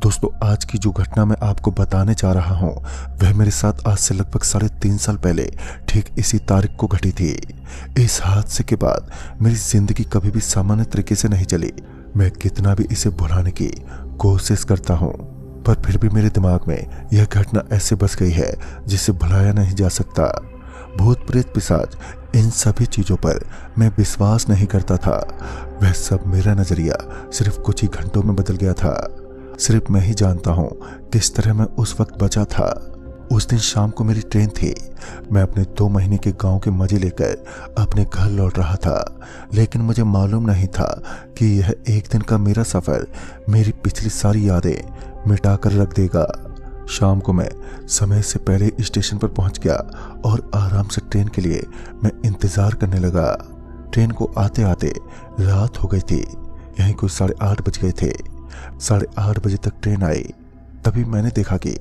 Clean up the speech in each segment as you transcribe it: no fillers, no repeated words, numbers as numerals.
दोस्तों, आज की जो घटना मैं आपको बताने जा रहा हूँ वह मेरे साथ आज से लगभग 3.5 साल पहले ठीक इसी तारीख को घटी थी। इस हादसे के बाद मेरी जिंदगी कभी भी सामान्य तरीके से नहीं चली। मैं कितना भी इसे भुलाने की कोशिश करता हूँ, पर फिर भी मेरे दिमाग में यह घटना ऐसे बस गई है जिसे भुलाया नहीं जा सकता। भूत प्रेत पिशाच इन सभी चीजों पर मैं विश्वास नहीं करता था। वह सब मेरा नजरिया सिर्फ कुछ ही घंटों में बदल गया था। सिर्फ मैं ही जानता हूँ किस तरह मैं उस वक्त बचा था। उस दिन शाम को मेरी ट्रेन थी। मैं अपने 2 महीने के गांव के मजे लेकर अपने घर लौट रहा था, लेकिन मुझे मालूम नहीं था कि यह एक दिन का मेरा सफर मेरी पिछली सारी यादें मिटा कर रख देगा। शाम को मैं समय से पहले स्टेशन पर पहुंच गया और आराम से ट्रेन के लिए मैं इंतजार करने लगा। ट्रेन को आते आते रात हो गई थी। यहीं कुछ 8:30 बज गए थे। 8:30 बजे तक ट्रेन आई। तभी मैंने देखा कि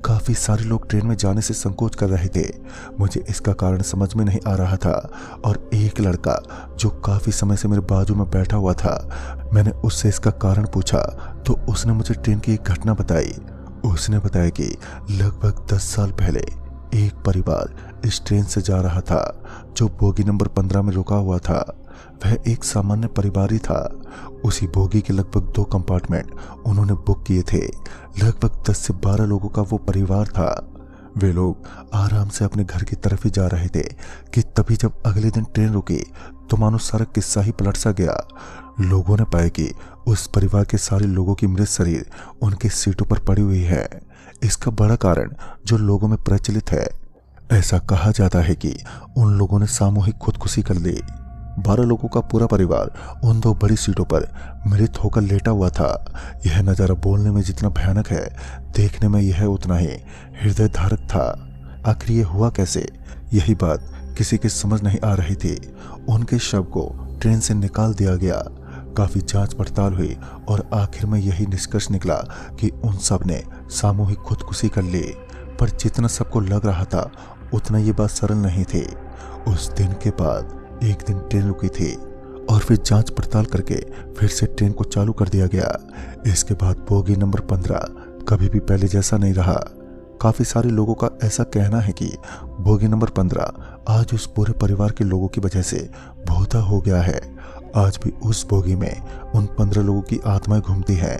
काफी सारे लोग ट्रेन में जाने से संकोच कर रहे थे। मुझे इसका कारण समझ में नहीं आ रहा था और एक लड़का जो काफी समय से मेरे बाजू में बैठा हुआ था, मैंने उससे इसका कारण पूछा तो उसने मुझे ट्रेन की एक घटना बताई। उसने बताया कि लगभग 10 साल पहले एक परिवार इस ट्रेन से जा रहा था जो बोगी नंबर 15 में रुका हुआ था। वह एक सामान्य परिवार ही था। उसी बोगी के लगभग 2 कंपार्टमेंट उन्होंने बुक किए थे। लगभग 10 से 12 लोगों का वो परिवार था। वे लोग आराम से अपने घर की तरफ ही जा रहे थे कि तभी जब अगले दिन ट्रेन रुकी तो मानो सारा किस्सा ही पलट सा गया। लोगों ने पाया कि उस परिवार के सारे लोगों की मृत शरीर उनकी सीटों पर पड़ी हुई है। इसका बड़ा कारण जो लोगों में प्रचलित है, ऐसा कहा जाता है कि उन लोगों ने सामूहिक खुदकुशी कर ली। 12 लोगों का पूरा परिवार उन 2 बड़ी सीटों पर मृत होकर लेटा हुआ था। यह नज़ारा बोलने में जितना भयानक है, देखने में यह उतना ही हृदयधारक था। आखिर ये हुआ कैसे, यही बात किसी की समझ नहीं आ रही थी। उनके शव को ट्रेन से निकाल दिया गया। काफी जांच पड़ताल हुई और आखिर में यही निष्कर्ष निकला कि उन सब ने सामूहिक खुदकुशी कर ली। पर जितना सबको लग रहा था उतना ये बात सरल नहीं थी। उस दिन के बाद एक दिन ट्रेन रुकी थी और फिर जांच पड़ताल करके फिर से ट्रेन को चालू कर दिया गया। इसके बाद बोगी नंबर 15 कभी भी पहले जैसा नहीं रहा। काफी सारे लोगों का ऐसा कहना है कि बोगी नंबर 15 आज उस पूरे परिवार के लोगों की वजह से भूता हो गया है। आज भी उस बोगी में उन 15 लोगों की आत्माएं घूमती हैं।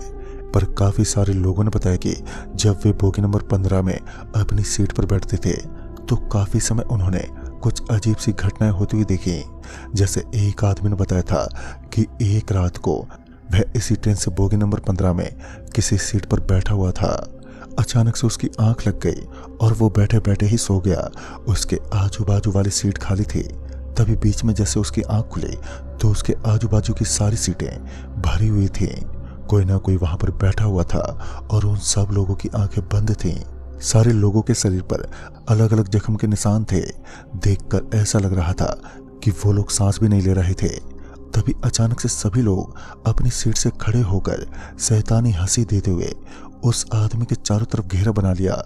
पर काफी सारे लोगों ने बताया कि जब वे बोगी नंबर 15 में अपनी सीट पर बैठते थे तो काफी समय उन्होंने कुछ अजीब सी घटनाएं होती हुई देखी। जैसे एक आदमी ने बताया था कि एक रात को वह इसी ट्रेन से बोगी नंबर 15 में किसी सीट पर बैठा हुआ था। अचानक से उसकी आंख लग गई और वो बैठे बैठे ही सो गया। उसके आजू बाजू वाली सीट खाली थी। तभी बीच में जैसे उसकी आंख खुली तो उसके आजू बाजू की सारी सीटें भरी हुई थी। कोई ना कोई वहां पर बैठा हुआ था और उन सब लोगों की आंखें बंद थीं। सारे लोगों के शरीर पर अलग अलग जख्म के निशान थे। देखकर ऐसा लग रहा था कि वो लोग सांस भी नहीं ले रहे थे। तभी अचानक से सभी लोग अपनी सीट से खड़े होकर शैतानी हंसी देते हुए उस आदमी के चारों तरफ घेरा बना लिया।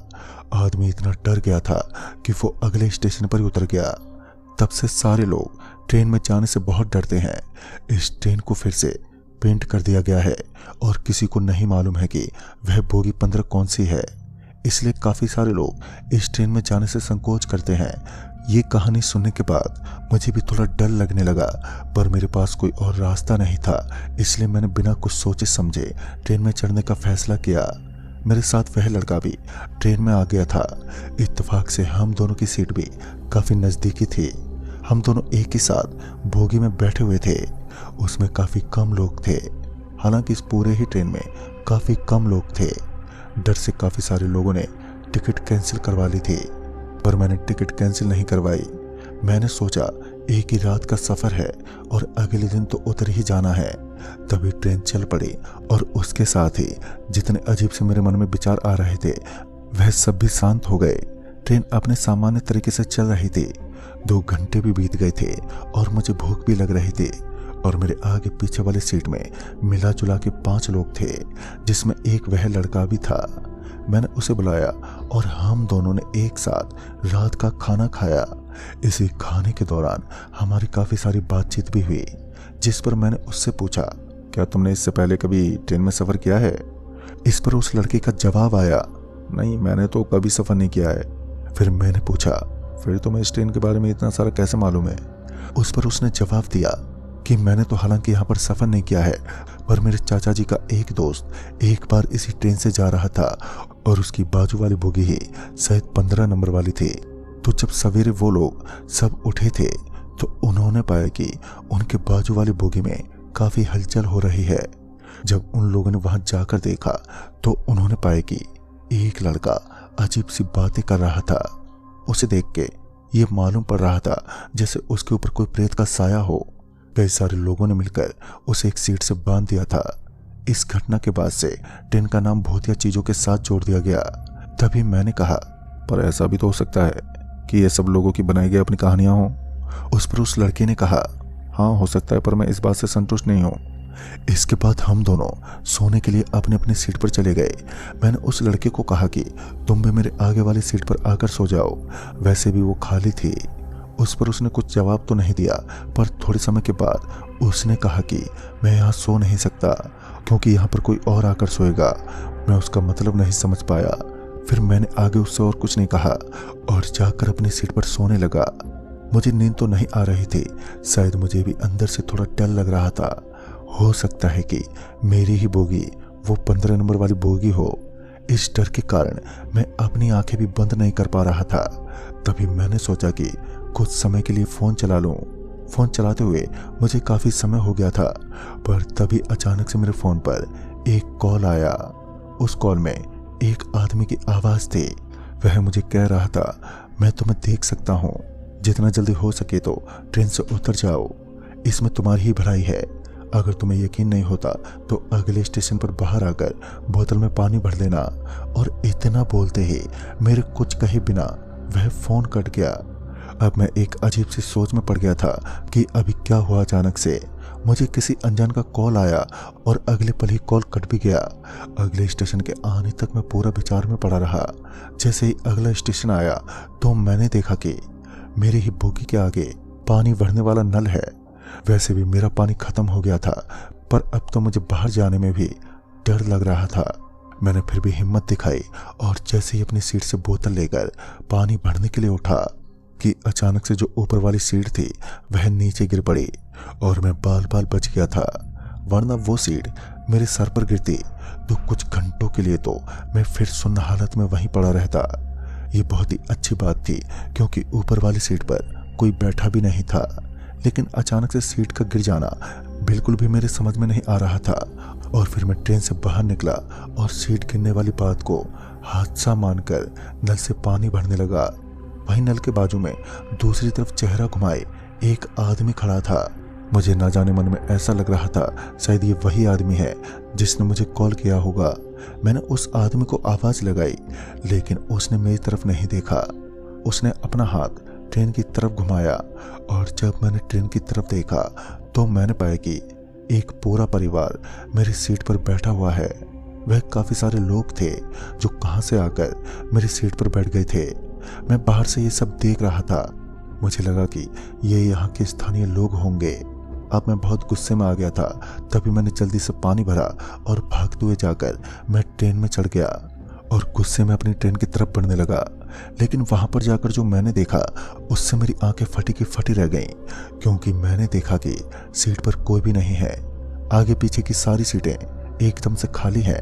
आदमी इतना डर गया था कि वो अगले स्टेशन पर ही उतर गया। तब से सारे लोग ट्रेन में जाने से बहुत डरते हैं। इस ट्रेन को फिर से पेंट कर दिया गया है और किसी को नहीं मालूम है कि वह बोगी 15 कौन सी है। इसलिए काफी सारे लोग इस ट्रेन में जाने से संकोच करते हैं। ये कहानी सुनने के बाद मुझे भी थोड़ा डर लगने लगा, पर मेरे पास कोई और रास्ता नहीं था। इसलिए मैंने बिना कुछ सोचे समझे ट्रेन में चढ़ने का फैसला किया। मेरे साथ वह लड़का भी ट्रेन में आ गया था। इत्तेफाक से हम दोनों की सीट भी काफी नजदीकी थी। हम दोनों एक ही साथ बोगी में बैठे हुए थे। उसमें काफी कम लोग थे। हालांकि इस पूरे ही ट्रेन में काफी कम लोग थे। डर से काफी सारे लोगों ने टिकट कैंसिल करवा ली थी, पर मैंने टिकट कैंसिल नहीं करवाई। मैंने सोचा एक ही रात का सफर है और अगले दिन तो उतर ही जाना है। तभी ट्रेन चल पड़ी और उसके साथ ही जितने अजीब से मेरे मन में विचार आ रहे थे वह सब भी शांत हो गए। ट्रेन अपने सामान्य तरीके से चल रही थी। 2 घंटे भी बीत गए थे और मुझे भूख भी लग रही थी। और मेरे आगे पीछे वाली सीट में मिला जुला के 5 लोग थे, जिसमें एक वह लड़का भी था। मैंने उसे बुलाया और हम दोनों ने एक साथ रात का खाना खाया। इसी खाने के दौरान हमारी काफी सारी बातचीत भी हुई, जिस पर मैंने उससे पूछा, क्या तुमने इससे पहले कभी ट्रेन में सफर किया है? इस पर उस लड़के का जवाब आया, नहीं मैंने तो कभी सफ़र नहीं किया है। फिर मैंने पूछा, फिर तुम्हें इस ट्रेन के बारे में इतना सारा कैसे मालूम है? उस पर उसने जवाब दिया कि मैंने तो हालांकि यहाँ पर सफ़र नहीं किया है, पर मेरे चाचा जी का एक दोस्त एक बार इसी ट्रेन से जा रहा था और उसकी बाजू वाली बोगी ही शायद 15 नंबर वाली थी। तो जब सवेरे वो लोग सब उठे थे तो उन्होंने पाया कि उनके बाजू वाली बोगी में काफ़ी हलचल हो रही है। जब उन लोगों ने वहां जाकर देखा तो उन्होंने पाया कि एक लड़का अजीब सी बातें कर रहा था। उसे देख के ये मालूम पड़ रहा था जैसे उसके ऊपर कोई प्रेत का साया हो। कई सारे लोगों ने मिलकर उसे एक सीट से बांध दिया था। इस घटना के बाद से ट्रेन का नाम भूतिया चीजों के साथ जोड़ दिया गया। तभी मैंने कहा, पर ऐसा भी तो हो सकता है कि ये सब लोगों की बनाई गई अपनी कहानियां हों। उस पर उस लड़के ने कहा, हाँ हो सकता है, पर मैं इस बात से संतुष्ट नहीं हूँ। इसके बाद हम दोनों सोने के लिए अपनी अपनी सीट पर चले गए। मैंने उस लड़के को कहा कि तुम भी मेरे आगे वाली सीट पर आकर सो जाओ, वैसे भी वो खाली थी। उस पर उसने कुछ जवाब तो नहीं दिया, पर थोड़े समय के बाद उसने कहा कि मैं यहाँ सो नहीं सकता क्योंकि यहाँ पर कोई और आकर सोएगा। मैं उसका मतलब नहीं समझ पाया। फिर मैंने आगे उससे और कुछ नहीं कहा और जाकर अपनी सीट पर सोने लगा। मुझे नींद तो नहीं आ रही थी, शायद मुझे भी अंदर से थोड़ा डर लग रहा था। हो सकता है कि मेरी ही बोगी वो 15 नंबर वाली बोगी हो। इस डर के कारण मैं अपनी आंखें भी बंद नहीं कर पा रहा था। तभी मैंने सोचा कि कुछ समय के लिए फ़ोन चला लूं। फ़ोन चलाते हुए मुझे काफ़ी समय हो गया था, पर तभी अचानक से मेरे फ़ोन पर एक कॉल आया। उस कॉल में एक आदमी की आवाज़ थी। वह मुझे कह रहा था, मैं तुम्हें देख सकता हूँ, जितना जल्दी हो सके तो ट्रेन से उतर जाओ, इसमें तुम्हारी ही भलाई है। अगर तुम्हें यकीन नहीं होता तो अगले स्टेशन पर बाहर आकर बोतल में पानी भर लेना। और इतना बोलते ही मेरे कुछ कहे बिना वह फ़ोन कट गया। अब मैं एक अजीब सी सोच में पड़ गया था कि अभी क्या हुआ। अचानक से मुझे किसी अनजान का कॉल आया और अगले पल ही कॉल कट भी गया। अगले स्टेशन के आने तक मैं पूरा विचार में पड़ा रहा। जैसे ही अगला स्टेशन आया तो मैंने देखा कि मेरी ही बोगी के आगे पानी भरने वाला नल है। वैसे भी मेरा पानी खत्म हो गया था, पर अब तो मुझे बाहर जाने में भी डर लग रहा था। मैंने फिर भी हिम्मत दिखाई और जैसे ही अपनी सीट से बोतल लेकर पानी भरने के लिए उठा कि अचानक से जो ऊपर वाली सीट थी वह नीचे गिर पड़ी और मैं बाल बाल बच गया था। वरना वो सीट मेरे सर पर गिरती तो कुछ घंटों के लिए तो मैं फिर सुन्न हालत में वहीं पड़ा रहता। ये बहुत ही अच्छी बात थी क्योंकि ऊपर वाली सीट पर कोई बैठा भी नहीं था। लेकिन अचानक से सीट का गिर जाना बिल्कुल भी मेरे समझ में नहीं आ रहा था। और फिर मैं ट्रेन से बाहर निकला और सीट गिरने वाली बात को हादसा मानकर नल से पानी भरने लगा। वहीं नल के बाजू में दूसरी तरफ चेहरा घुमाए एक आदमी खड़ा था। मुझे ना जाने मन में ऐसा लग रहा था शायद ये वही आदमी है जिसने मुझे कॉल किया होगा। मैंने उस आदमी को आवाज़ लगाई, लेकिन उसने मेरी तरफ नहीं देखा। उसने अपना हाथ ट्रेन की तरफ घुमाया और जब मैंने ट्रेन की तरफ देखा तो मैंने पाया कि एक पूरा परिवार मेरी सीट पर बैठा हुआ है। वह काफ़ी सारे लोग थे जो कहां से आकर मेरी सीट पर बैठ गए थे। मैं बाहर से ये सब देख रहा था। मुझे लगा कि ये यहाँ के स्थानीय लोग होंगे। अब मैं बहुत गुस्से में आ गया था। तभी मैंने जल्दी से पानी भरा और भागते हुए जाकर मैं ट्रेन में चढ़ गया और गुस्से में अपनी ट्रेन की तरफ बढ़ने लगा। लेकिन वहां पर जाकर जो मैंने देखा उससे मेरी आंखें फटी की फटी रह गईं, क्योंकि मैंने देखा कि सीट पर कोई भी नहीं है। आगे पीछे की सारी सीटें एकदम से खाली हैं।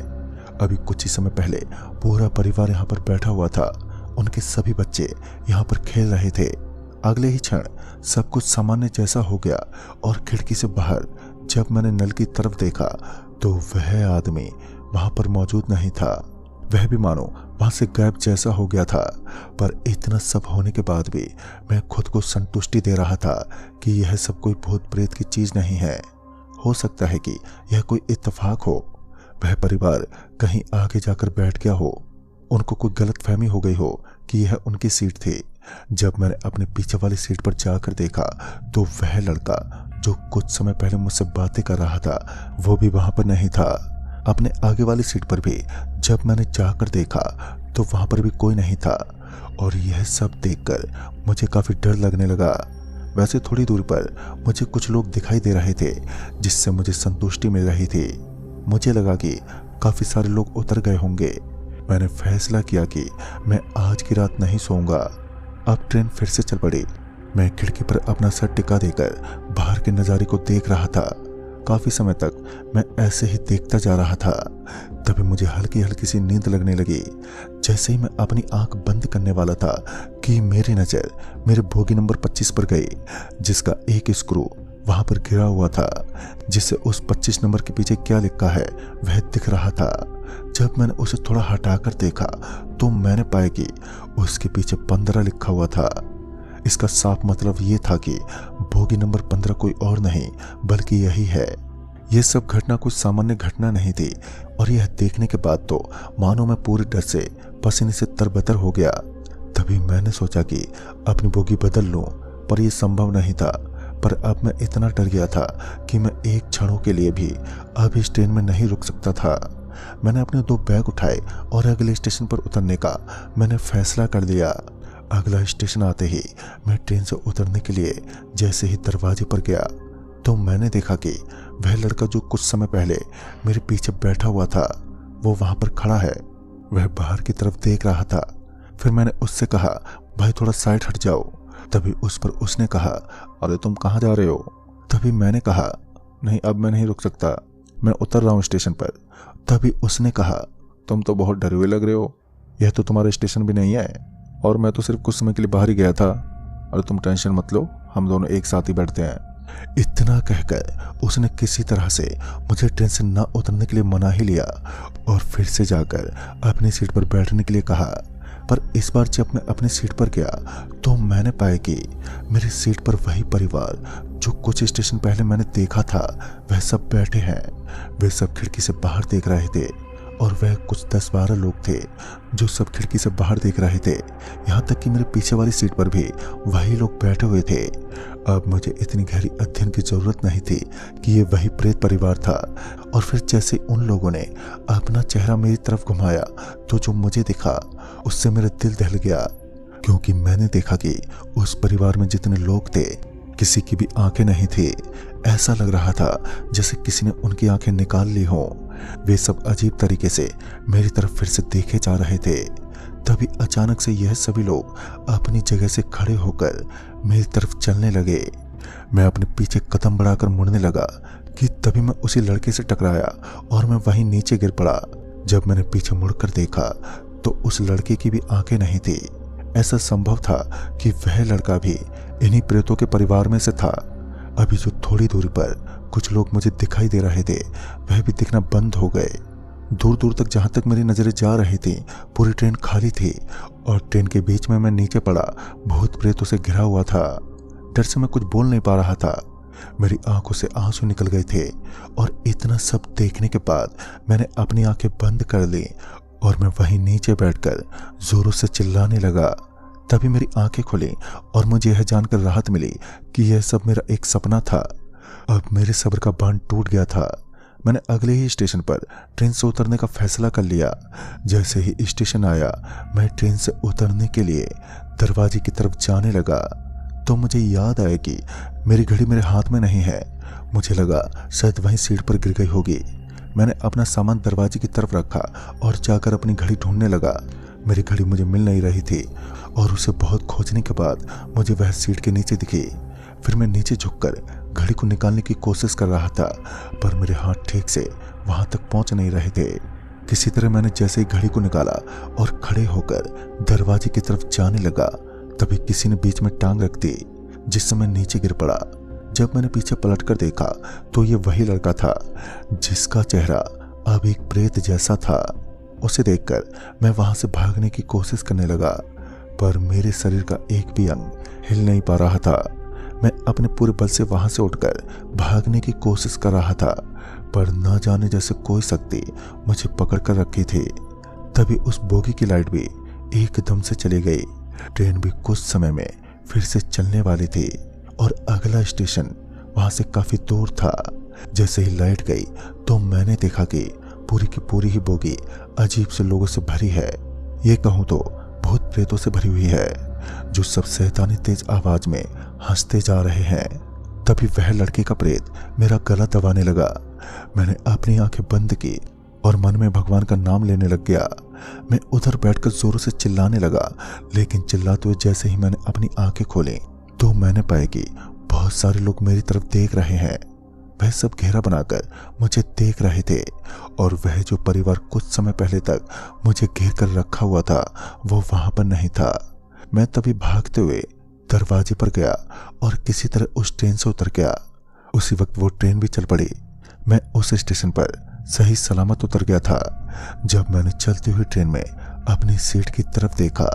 अभी कुछ ही समय पहले पूरा परिवार यहाँ पर बैठा हुआ था। उनके सभी बच्चे यहाँ पर खेल रहे थे। अगले ही क्षण सब कुछ सामान्य जैसा हो गया और खिड़की से बाहर जब मैंने नल की तरफ देखा तो वह आदमी वहां पर मौजूद नहीं था। वह भी मानो वहां से गायब जैसा हो गया था। पर इतना सब होने के बाद भी मैं खुद को संतुष्टि दे रहा था कि यह सब कोई भूत प्रेत की चीज नहीं है। हो सकता है कि यह कोई इत्तेफाक हो। वह परिवार कहीं आगे जाकर बैठ गया हो। उनको कोई गलतफहमी हो गई हो कि यह उनकी सीट थी। जब मैंने अपने पीछे वाली सीट पर जाकर देखा तो वह लड़का जो कुछ समय पहले मुझसे बातें कर रहा था वो भी वहां पर नहीं था। अपने आगे वाली सीट पर भी जब मैंने जाकर देखा तो वहां पर भी कोई नहीं था। और यह सब देखकर मुझे काफी डर लगने लगा। वैसे थोड़ी दूर पर मुझे कुछ लोग दिखाई दे रहे थे जिससे मुझे संतुष्टि मिल रही थी। मुझे लगा कि काफी सारे लोग उतर गए होंगे। मैंने फैसला किया कि मैं आज की रात नहीं सोऊंगा। अब ट्रेन फिर से चल पड़ी। मैं खिड़की पर अपना सर टिका देकर बाहर के नज़ारे को देख रहा था। काफी समय तक मैं ऐसे ही देखता जा रहा था। तभी मुझे हल्की हल्की सी नींद लगने लगी। जैसे ही मैं अपनी आंख बंद करने वाला था कि मेरी नज़र मेरे बोगी नंबर 25 पर गई, जिसका एक स्क्रू वहां पर गिरा हुआ था, जिससे उस 25 नंबर के पीछे क्या लिखा है वह दिख रहा था। जब मैंने उसे थोड़ा हटाकर देखा तो मैंने पाया कि उसके पीछे 15 लिखा हुआ था। इसका साफ मतलब ये था कि बोगी नंबर 15 कोई और नहीं बल्कि यही है। यह सब घटना कुछ सामान्य घटना नहीं थी और यह देखने के बाद तो मानो मैं पूरे डर से पसीने से तरबतर हो गया। तभी मैंने सोचा कि अपनी बोगी बदल लूं, पर यह संभव नहीं था। पर अब मैं इतना डर गया था कि मैं एक क्षणों के लिए भी अब इस ट्रेन में नहीं रुक सकता था। मैंने अपने 2 बैग उठाए और अगले स्टेशन पर उतरने का मैंने फैसला कर लिया। अगला स्टेशन आते ही मैं ट्रेन से उतरने के लिए जैसे ही दरवाजे पर गया तो मैंने देखा कि वह लड़का जो कुछ समय पहले मेरे पीछे बैठा हुआ था वो वहां पर खड़ा है। वह बाहर की तरफ देख रहा था। फिर मैंने उससे कहा, भाई थोड़ा साइड हट जाओ। तभी उस पर उसने कहा, अरे तुम कहाँ जा रहे हो? तभी मैंने कहा, नहीं अब मैं नहीं रुक सकता, मैं उतर रहा हूँ स्टेशन पर। तभी उसने कहा, तुम तो बहुत डरे हुए लग रहे हो, यह तो तुम्हारा स्टेशन भी नहीं है और मैं तो सिर्फ कुछ समय के लिए बाहर ही गया था। अरे तुम टेंशन मत लो, हम दोनों एक साथ ही बैठते हैं। इतना कहकर उसने किसी तरह से मुझे ट्रेन से न उतरने के लिए मना ही लिया और फिर से जाकर अपनी सीट पर बैठने के लिए कहा। पर इस बार जब मैं अपनी सीट पर गया तो मैंने पाया कि मेरी सीट पर वही परिवार जो कुछ स्टेशन पहले मैंने देखा था वह सब बैठे हैं। वे सब खिड़की से बाहर देख रहे थे और वह कुछ 10-12 लोग थे जो सब खिड़की से बाहर देख रहे थे। यहाँ तक कि मेरे पीछे वाली सीट पर भी वही लोग बैठे हुए थे। अब मुझे इतनी गहरी अध्ययन की जरूरत नहीं थी कि ये वही प्रेत परिवार था। और फिर जैसे उन लोगों ने अपना चेहरा मेरी तरफ घुमाया तो जो मुझे दिखा उससे मेरा दिल दहल गया, क्योंकि मैंने देखा कि उस परिवार में जितने लोग थे किसी की भी आंखें नहीं थी। ऐसा लग रहा था जैसे किसी ने उनकी आंखें निकाल ली हों। वे सब अजीब तरीके से मेरी तरफ फिर से देखे जा रहे थे। तभी अचानक से यह सभी लोग अपनी जगह से खड़े होकर मेरी तरफ चलने लगे। मैं अपने पीछे कदम बढ़ाकर मुड़ने लगा कि तभी मैं उसी लड़के से टकराया और मैं वहीं नीचे गिर पड़ा। जब मैंने पीछे मुड़कर देखा तो उस लड़के की भी आंखें नहीं थी। ऐसा संभव था कि वह लड़का भी इन्हीं प्रेतों के परिवार में से था। अभी जो थोड़ी दूरी पर कुछ लोग मुझे दिखाई दे रहे थे वह भी दिखना बंद हो गए। दूर दूर तक जहां तक मेरी नजरें जा रही थी पूरी ट्रेन खाली थी और ट्रेन के बीच में मैं नीचे पड़ा भूत प्रेतों से घिरा हुआ था। डर से मैं कुछ बोल नहीं पा रहा था। मेरी आंखों से आंसू निकल गए थे और इतना सब देखने के बाद मैंने अपनी आंखें बंद कर ली और मैं वहीं नीचे बैठकर जोरों से चिल्लाने लगा। तभी मेरी आंखें खुली और मुझे यह जानकर राहत मिली कि यह सब मेरा एक सपना था। अब मेरे सब्र का बांध टूट गया था। मैंने अगले ही स्टेशन पर ट्रेन से उतरने का फैसला कर लिया। जैसे ही स्टेशन आया मैं ट्रेन से उतरने के लिए दरवाजे की तरफ जाने लगा तो मुझे याद आया कि मेरी घड़ी मेरे हाथ में नहीं है। मुझे लगा शायद वहीं सीट पर गिर गई होगी। मैंने अपना सामान दरवाजे की तरफ रखा और जाकर अपनी घड़ी ढूंढने लगा। मेरी घड़ी मुझे मिल नहीं रही थी और उसे बहुत खोजने के बाद मुझे वह सीट के नीचे दिखी। फिर मैं नीचे झुककर घड़ी को निकालने की कोशिश कर रहा था, पर मेरे हाथ ठीक से वहां तक पहुंच नहीं रहे थे। किसी तरह मैंने जैसे ही घड़ी को निकाला और खड़े होकर दरवाजे की तरफ जाने लगा, तभी किसी ने बीच में टांग रख दी, जिससे मैं नीचे गिर पड़ा। जब मैंने पीछे पलटकर देखा तो ये वही लड़का था जिसका चेहरा अब एक प्रेत जैसा था। उसे देखकर मैं वहां से भागने की कोशिश करने लगा, पर मेरे शरीर का एक भी अंग हिल नहीं पा रहा था। मैं अपने पूरे बल से वहां से उठकर भागने की कोशिश कर रहा था, पर न जाने जैसे कोई शक्ति मुझे पकड़ कर रखी थी। तभी उस बोगी की लाइट भी एकदम से चली गई। ट्रेन भी कुछ समय में फिर से चलने वाली थी और अगला स्टेशन वहां से काफी दूर था। जैसे ही लाइट गई तो मैंने देखा कि पूरी की पूरी ही बोगी अजीब से लोगों से भरी है। ये कहूँ तो भूत प्रेतों से भरी हुई है, जो सब शैतानी तेज आवाज में हंसते जा रहे हैं। तभी वह लड़के का प्रेत मेरा गला दबाने लगा। मैंने अपनी आंखें बंद की और मन में भगवान का नाम लेने लग गया। मैं उधर बैठकर जोरों से चिल्लाने लगा, लेकिन चिल्लाते हुए जैसे ही मैंने अपनी आंखें खोली तो मैंने पाया कि बहुत सारे लोग मेरी तरफ देख रहे हैं। वह सब घेरा बनाकर मुझे देख रहे थे और वह जो परिवार कुछ समय पहले तक मुझे घेर कर रखा हुआ था वो वहां पर नहीं था। मैं तभी भागते हुए दरवाजे पर गया और किसी तरह उस ट्रेन से उतर गया। उसी वक्त वो ट्रेन भी चल पड़ी। मैं उस स्टेशन पर सही सलामत उतर गया था। जब मैंने चलती हुई ट्रेन में अपनी सीट की तरफ देखा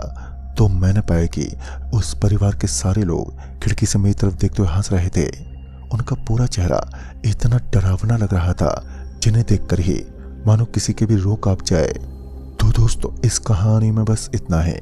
तो मैंने पाया कि उस परिवार के सारे लोग खिड़की से मेरी तरफ देखते हुए हंस रहे थे। उनका पूरा चेहरा इतना डरावना लग रहा था, जिन्हें देखकर ही मानो किसी के भी रूह कांप जाए। तो दोस्तों, इस कहानी में बस इतना है।